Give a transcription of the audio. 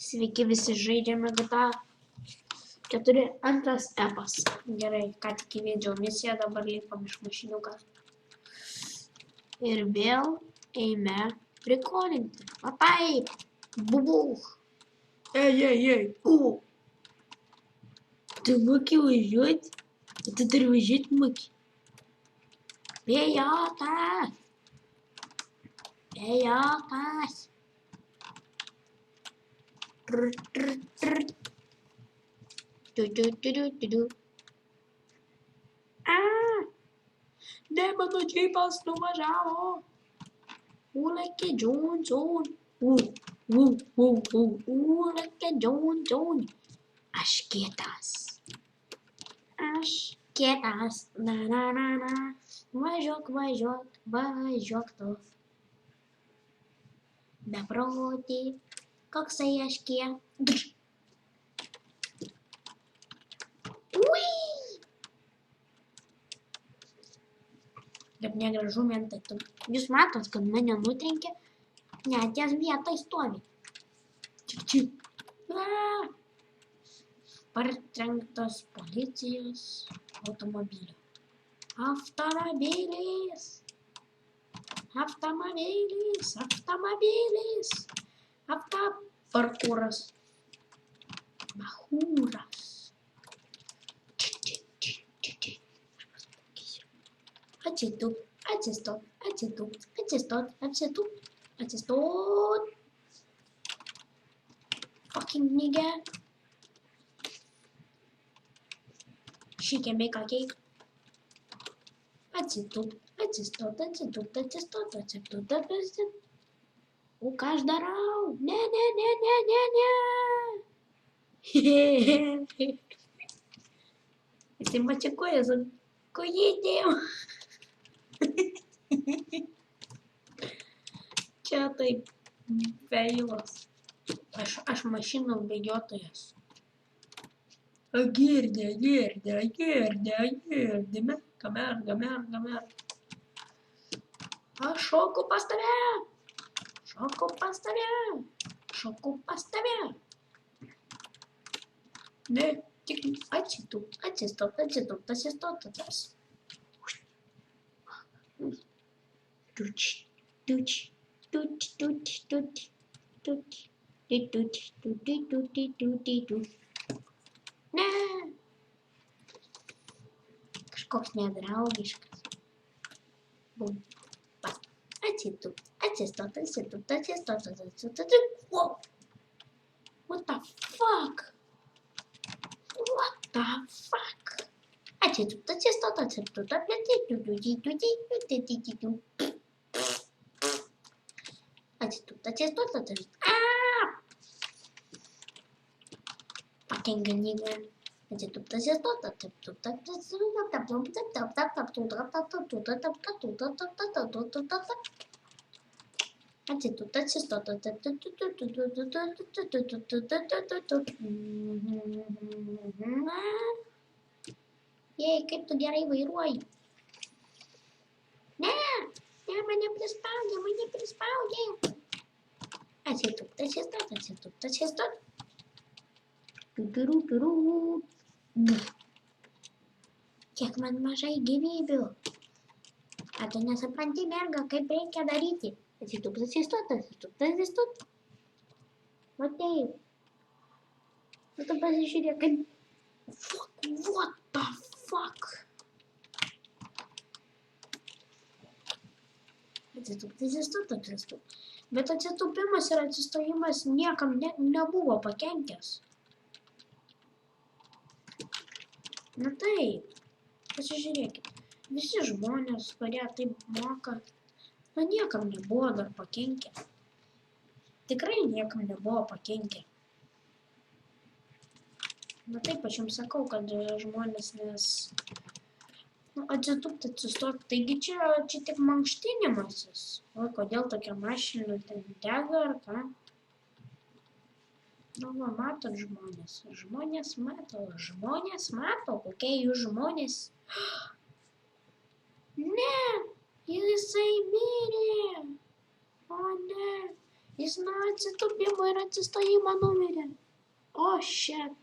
Sveiki visi žaidžiame GTA 4 antras epas. Gerai, ką tik įvykdžiau misiją, dabar lipam iš mašiniuką. Ir vėl eime prikolinti. Va taip, bubuch. Ei. Tu moki važiuoti? Tu turi važiuoti moki. Vėjotas. Ne, mano džipas nuvažiavo. Uleke Johnson. Uleke Johnson. Aš kietas. Na. Važiuok tu. Beprotį. Koksai aš kietas. Bet negražu man tai. Jūs matot, kad mane nutrenkė, net ties vietoj stovi. Čik. Partrenktas policijos automobilio. Automobilis. Parkūras. Bahūras. Atsistot. Fucking nigga. Šikė bei kakiai. Atsistot. O ką aš darau? Ne. Jisai mačikuoja su kojytėm. Čia taip veilas. Aš mašinų bėgiotojas. Girdi. Gamer. Aš šoku pas tave. Ne, tik atsistot. Tuč. Ne. Kažkoks nedraugiškas. Bum. Atsistot. Wow. What the fuck? Atsistot. Fucking nigga. Jei, kaip tu gerai vairuoji. Ne, mane prispaudė. Atsistot. Kiek man mažai gyvybių. A tu nesupranti, merga, kaip reikia daryti. Atsistot. Va taip. Tu pasižiūrėk, kaip... What the fuck? Atsistot. Bet atsitupimas ir atsistojimas niekam nebuvo pakenkęs. Na taip, pasižiūrėkit, visi žmonės, kurie taip moka, niekam nebuvo dar pakenkę. Tikrai niekam nebuvo pakenkę. Na taip, aš jums sakau, kad žmonės atsistot, taigi čia tik mankštinimasis. O kodėl tokia mašina ten dega ar ką? Nu, va, matot žmonės mato, kokie jų žmonės. Ne, jisai mirė. O ne, Jis nuo atsitūpimo ir atsistojimo numirė. O, shit.